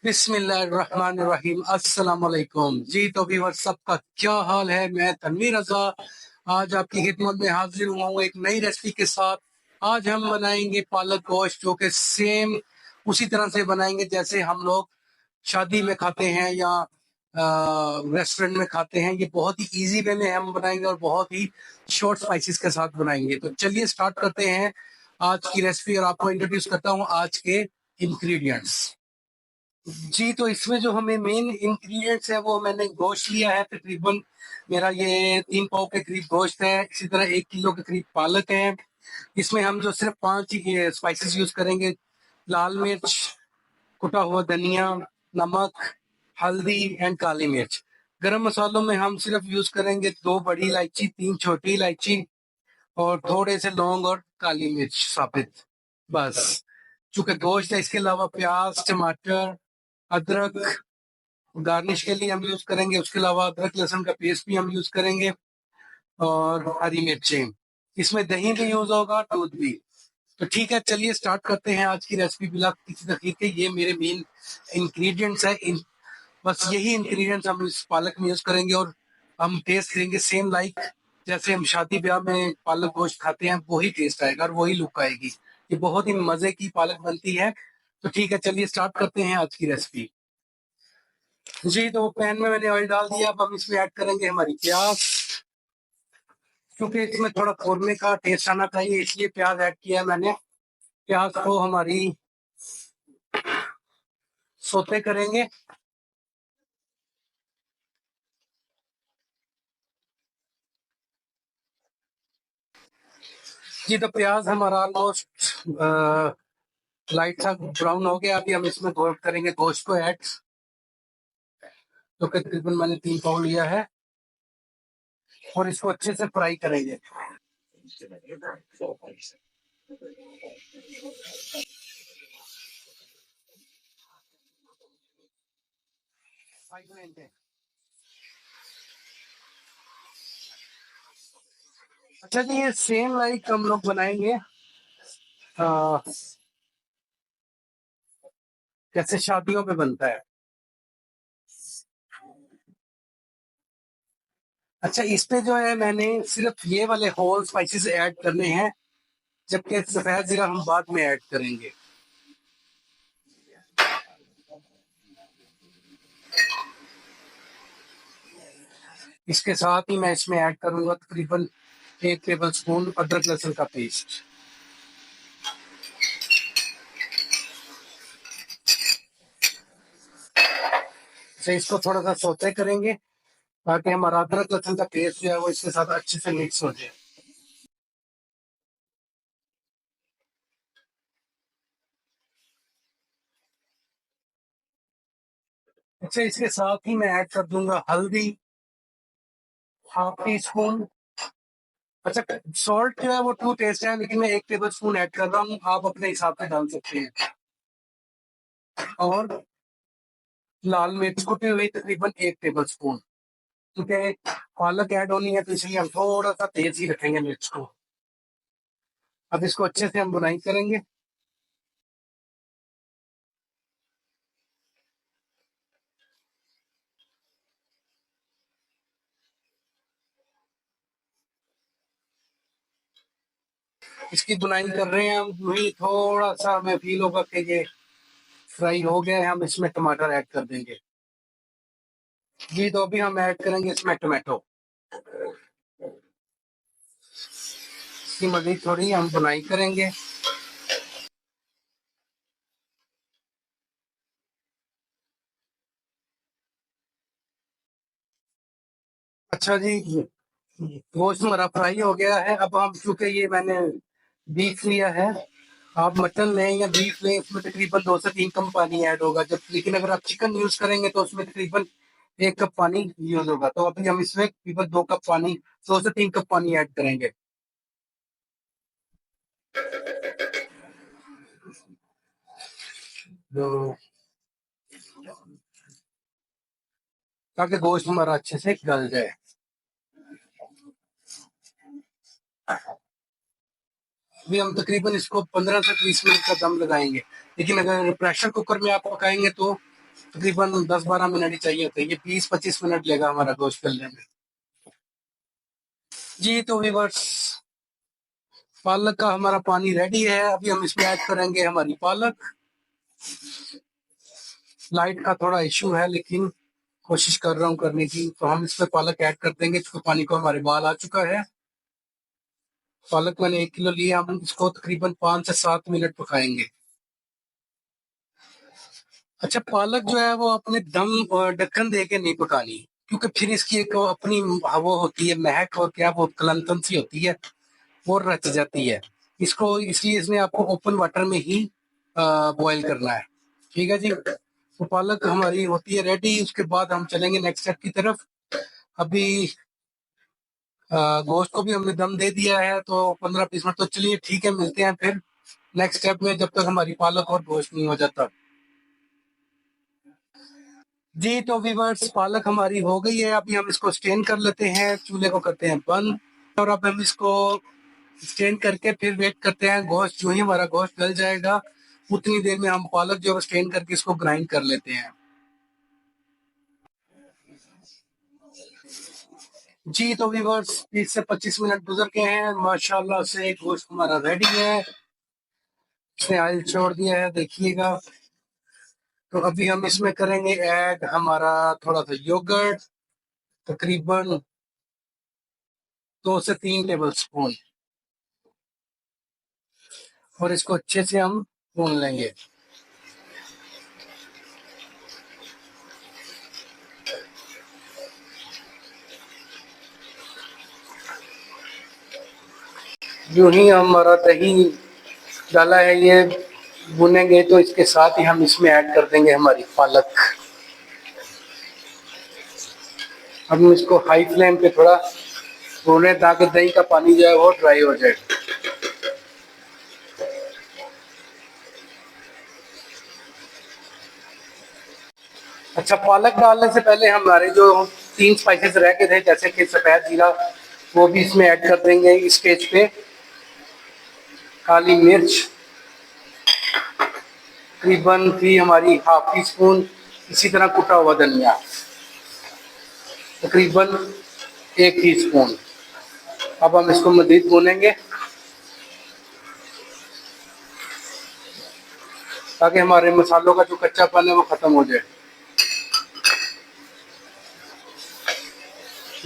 बिस्मिल्लाहिर्रहमानिर्रहीम। अस्सलाम वालेकुम जी। तो व्यूअर सबका क्या हाल है। मैं तनवीर रजा आज आपकी खिदमत में हाजिर हुआ हूँ एक नई रेसिपी के साथ। आज हम बनाएंगे पालक गोश्त, जो कि सेम उसी तरह से बनाएंगे जैसे हम लोग शादी में खाते हैं या रेस्टोरेंट में खाते हैं। ये बहुत ही इजी वे में हम बनाएंगे और बहुत ही शॉर्ट स्पाइसेस के साथ बनाएंगे। तो चलिए स्टार्ट करते हैं आज की रेसिपी और आपको इंट्रोड्यूस करता हूँ आज के इंग्रेडिएंट्स। जी, तो इसमें जो हमें मेन इंग्रेडिएंट्स है वो मैंने गोश्त लिया है। तकरीबन मेरा ये 3 पाव के करीब गोश्त है। इसी तरह 1 किलो के करीब पालक है। इसमें हम जो सिर्फ 5 ही स्पाइसेस यूज करेंगे: लाल मिर्च, कुटा हुआ धनिया, नमक, हल्दी एंड काली मिर्च। गरम मसालों में हम सिर्फ यूज करेंगे 2 बड़ी इलायची, 3 छोटी इलायची और थोड़े से लौंग और काली मिर्च साबित, बस। चूंकि गोश्त है, इसके अलावा प्याज, टमाटर, अदरक गार्निश के लिए हम यूज करेंगे। उसके अलावा अदरक लहसुन का पेस्ट भी हम यूज करेंगे और हरी मिर्चें। इसमें दही भी यूज होगा, दूध भी। तो ठीक है, चलिए स्टार्ट करते हैं आज की रेसिपी बिना किसी तकलीफ के। ये मेरे मेन इंग्रेडिएंट्स है। बस यही इंग्रेडिएंट्स हम इस पालक में यूज करेंगे और हम टेस्ट करेंगे सेम लाइक जैसे हम शादी ब्याह में पालक गोश्त खाते हैं, वही टेस्ट आएगा और वही लुक आएगी। ये बहुत ही मजे की पालक बनती है। तो ठीक है, चलिए स्टार्ट करते हैं आज की रेसिपी। जी, तो पैन में मैंने ऑयल डाल दिया। अब हम इसमें ऐड करेंगे हमारी प्याज। क्योंकि इसमें थोड़ा कौरमे का टेस्ट आना चाहिए, इसलिए प्याज ऐड किया है मैंने। प्याज को हमारी सोते करेंगे। जी, तो प्याज हमारा ऑलमोस्ट लाइट सा ब्राउन हो गया। अभी हम इसमें करेंगे गोश्त को ऐड, जो कि तकरीबन मैंने 3 पाउंड लिया है, और इसको अच्छे से फ्राई करेंगे। अच्छा जी, ये सेम लाइक हम लोग बनाएंगे आ, जैसे शादियों में बनता है। अच्छा, इस पे जो है मैंने सिर्फ ये वाले होल स्पाइसेस ऐड करने हैं, जबकि सफेद जीरा हम बाद में ऐड करेंगे। इसके साथ ही मैं इसमें ऐड करूंगा तकरीबन 1 टेबल स्पून अदरक लहसुन का पेस्ट। से इसको थोड़ा सा सौते करेंगे ताकि हमारा अदरक लहसुन का पेस्ट जो है वो इसके साथ अच्छे से मिक्स हो जाए। अच्छा, इसके साथ ही मैं ऐड कर दूंगा हल्दी, ½ टी स्पून। अच्छा, सॉल्ट जो है वो टू टेस्ट है, लेकिन मैं 1 टेबल स्पून ऐड कर रहा हूँ, आप अपने हिसाब से डाल सकते हैं। और लाल मिर्च कुटी हुई तकरीबन 1 टेबल स्पून। क्योंकि पालक ऐड होनी है, तो इसलिए हम थोड़ा सा तेज ही रखेंगे मिर्च को। अब इसको अच्छे से हम बुनाई करेंगे। इसकी बुनाई कर रहे हैं हम, वही थोड़ा सा हमें फील होगा कि ये फ्राई हो गया है, हम इसमें टमाटर ऐड कर देंगे। जी, तो अभी हम ऐड करेंगे इसमें टमाटो। इसकी मजीद थोड़ी हम बुनाई करेंगे। अच्छा जी, गोश्त हमारा फ्राई हो गया है। अब हम, चूंकि ये मैंने बीफ लिया है, आप मटन लें या बीफ लें, इसमें तकरीबन 2 से 3 कप पानी ऐड होगा। जब लेकिन अगर आप चिकन यूज करेंगे तो उसमें तकरीबन 1 कप पानी यूज होगा। तो अभी हम इसमें तकरीबन 2 कप पानी, 2 से 3 कप पानी ऐड करेंगे। तो ताकि गोश्त हमारा अच्छे से गल जाए। अभी हम तकरीबन इसको 15 से 20 मिनट का दम लगाएंगे। लेकिन अगर प्रेशर कुकर में आप पकाएंगे तो तकरीबन 10-12 मिनट ही चाहिए होते हैं, ये 20-25 मिनट लेगा हमारा गोश्त गलने में। जी तो व्यूअर्स, पालक का हमारा पानी रेडी है। अभी हम इसमें ऐड करेंगे हमारी पालक। लाइट का थोड़ा इशू है लेकिन कोशिश कर रहा हूँ करने की, तो हम इसमें पालक ऐड कर देंगे। इसको पानी को हमारे बाल आ चुका है। पालक मैंने 1 किलो लिया, हम इसको तकरीबन 5 से 7 मिनट पकाएंगे। अच्छा, पालक जो है वो अपने दम और ढक्कन दे के नहीं पकानी, क्योंकि फिर इसकी एक अपनी वो होती है महक, और क्या वो कलंतन सी होती है, वो रच जाती है। इसको इसलिए इसने आपको ओपन वाटर में ही बॉईल करना है। ठीक है जी, तो पालक हमारी होती है रेडी। उसके बाद हम चलेंगे नेक्स्ट स्टेप की तरफ। अभी गोश्त को भी हमने दम दे दिया है, तो 15-20 मिनट तो चलिए ठीक है, मिलते हैं फिर नेक्स्ट स्टेप में, जब तक हमारी पालक और गोश्त नहीं हो जाता। जी तो व्यूअर्स, पालक हमारी हो गई है। अभी हम इसको स्टेन कर लेते हैं, चूल्हे को करते हैं बंद, और अब हम इसको स्टेन करके फिर वेट करते हैं। गोश्त जो ही हमारा गोश्त गल जाएगा, उतनी देर में हम पालक जो है स्टेन करके इसको ग्राइंड कर लेते हैं। जी तो व्यूअर्स, 20 से 25 मिनट गुजर गए हैं, माशाल्लाह से गोश्त हमारा रेडी है। इसने ऑयल छोड़ दिया है, देखिएगा। तो अभी हम इसमें करेंगे ऐड हमारा थोड़ा सा योगर्ट, तकरीबन 2 से 3 टेबल स्पून, और इसको अच्छे से हम भून लेंगे। यूं ही हमारा दही डाला है, ये भुनेंगे, तो इसके साथ ही हम इसमें ऐड कर देंगे हमारी पालक। अब हम इसको हाई फ्लेम पे थोड़ा भूनें, ताकि दही का पानी जो है वो ड्राई हो जाए। अच्छा, पालक डालने से पहले हमारे जो 3 स्पाइसेस रह गए थे, जैसे कि सफ़ेद जीरा, वो भी इसमें ऐड कर देंगे इस स्टेज पे। काली मिर्च तकरीबन थी हमारी ½ टी स्पून, इसी तरह कुटा हुआ धनिया तकरीबन 1 टीस्पून। अब हम इसको मज़ीद भूनेंगे, ताकि हमारे मसालों का जो कच्चापन है वो ख़त्म हो जाए।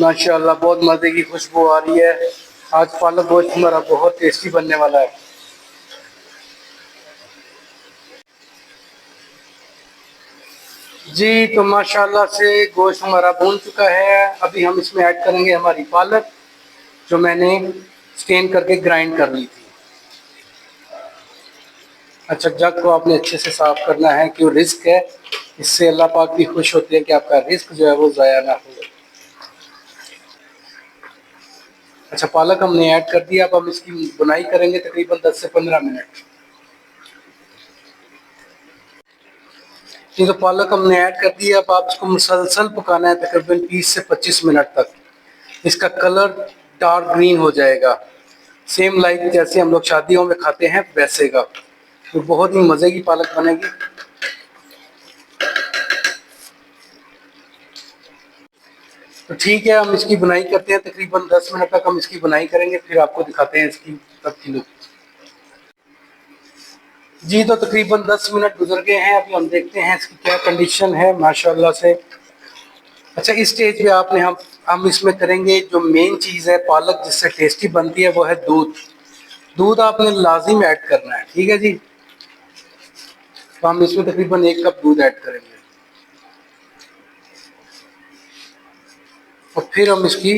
माशाल्लाह, बहुत मज़े की खुशबू आ रही है। आज पालक गोश्त हमारा बहुत टेस्टी बनने वाला है। जी तो माशाल्लाह से गोश्त हमारा भून चुका है। अभी हम इसमें ऐड करेंगे हमारी पालक, जो मैंने स्टेन करके ग्राइंड कर ली थी। अच्छा, जग को आपने अच्छे से साफ करना है, क्यों रिस्क है, इससे अल्लाह पाक भी खुश होते हैं कि आपका रिस्क जो है वो ज़ाया ना हो। अच्छा, पालक हमने ऐड कर दिया। अब हम इसकी बुनाई करेंगे तकरीबन 10 से 15 मिनट। ये तो पालक हमने ऐड कर दिया। अब आप इसको मुसलसल पकाना है तकरीबन 20 से 25 मिनट तक। इसका कलर डार्क ग्रीन हो जाएगा, सेम लाइक जैसे हम लोग शादियों में खाते हैं वैसे का। तो बहुत ही मज़े की पालक बनेगी। तो ठीक है, हम इसकी बुनाई करते हैं। तकरीबन 10 मिनट तक हम इसकी बुनाई करेंगे, फिर आपको दिखाते हैं इसकी तब की लुक। जी तो तकरीबन 10 मिनट गुजर गए हैं। अभी हम देखते हैं इसकी क्या कंडीशन है, माशाल्लाह से। अच्छा, इस स्टेज पे आपने हम इसमें करेंगे जो मेन चीज़ है पालक जिससे टेस्टी बनती है, वो है दूध। दूध आपने लाजिम ऐड करना है, ठीक है जी। तो हम इसमें तकरीबन 1 कप दूध ऐड करेंगे, और फिर हम इसकी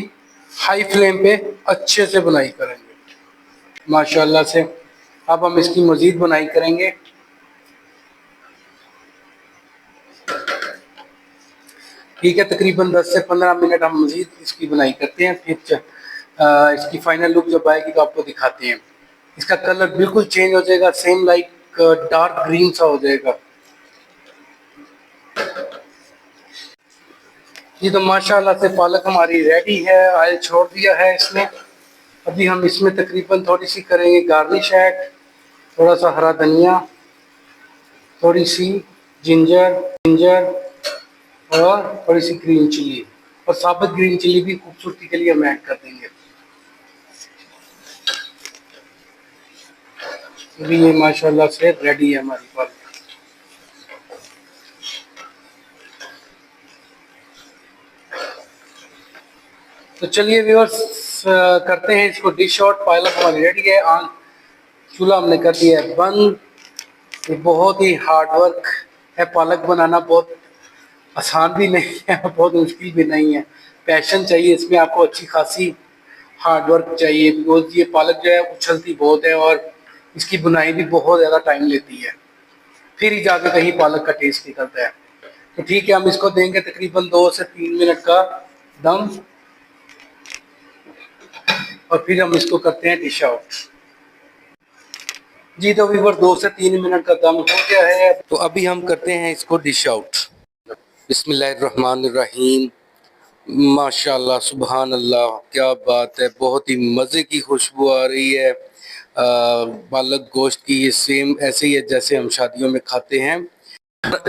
हाई फ्लेम पे अच्छे से बुनाई करेंगे, माशाल्लाह से। अब हम इसकी मज़ीद बुनाई करेंगे। ठीक है, तकरीबन 10 से 15 मिनट हम मज़ीद इसकी बुनाई करते हैं, फिर इसकी फाइनल लुक जब आएगी तो आपको दिखाते हैं। इसका कलर बिल्कुल चेंज हो जाएगा, सेम लाइक डार्क ग्रीन सा हो जाएगा। ये तो माशाल्लाह से पालक हमारी रेडी है, ऑयल छोड़ दिया है इसने। अभी हम इसमें तकरीबन थोड़ी सी करेंगे गार्निश ऐड, थोड़ा सा हरा धनिया, थोड़ी सी जिंजर जिंजर और थोड़ी सी ग्रीन चिली, और साबुत ग्रीन चिली भी खूबसूरती के लिए हम ऐड कर देंगे। अभी ये माशाल्लाह से रेडी है हमारी पालक। तो चलिए व्यूअर्स करते हैं इसको डिश आउट। पालक हमारी रेडी है। आग चूल्हा हमने कर दिया है बंद। ये बहुत ही हार्ड वर्क है, पालक बनाना बहुत आसान भी नहीं है, बहुत मुश्किल भी नहीं है। पैशन चाहिए इसमें, आपको अच्छी खासी हार्ड वर्क चाहिए, बिकॉज ये पालक जो है उछलती बहुत है और इसकी बुनाई भी बहुत ज़्यादा टाइम लेती है, फिर ही जाके कहीं पालक का टेस्ट निकलता है। तो ठीक है, हम इसको देंगे तकरीबन 2 से 3 मिनट का दम, और फिर हम इसको करते हैं डिश आउट। जी तो व्यूअर 2 से 3 मिनट का दम हो गया है, तो अभी हम करते हैं इसको डिश आउट। बिस्मिल्लाहिर्रहमानिर्रहीम। माशाल्लाह, सुबहान अल्लाह, क्या बात है, बहुत ही मज़े की खुशबू आ रही है पालक गोश्त की। ये सेम ऐसे ही है जैसे हम शादियों में खाते हैं।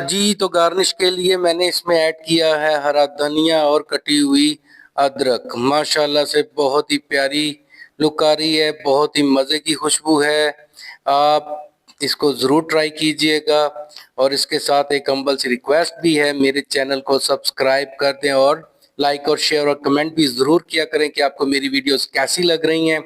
जी तो गार्निश के लिए मैंने इसमें ऐड किया है हरा धनिया और कटी हुई अदरक। माशाल्लाह से बहुत ही प्यारी लुक आ रही है, बहुत ही मज़े की खुशबू है। आप इसको ज़रूर ट्राई कीजिएगा, और इसके साथ एक हम्बल सी रिक्वेस्ट भी है, मेरे चैनल को सब्सक्राइब कर दें और लाइक और शेयर और कमेंट भी ज़रूर किया करें कि आपको मेरी वीडियोस कैसी लग रही हैं।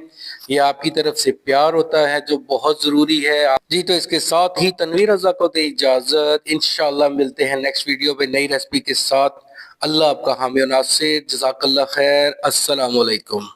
ये आपकी तरफ से प्यार होता है जो बहुत ज़रूरी है। जी तो इसके साथ ही तनवीर रज़ा को दे इजाज़त। इंशाल्लाह मिलते हैं नेक्स्ट वीडियो में नई रेसिपी के साथ। अल्लाह आपका हामी और नासिर। जज़ाकल्लाह खैर। अस्सलामु अलैकुम।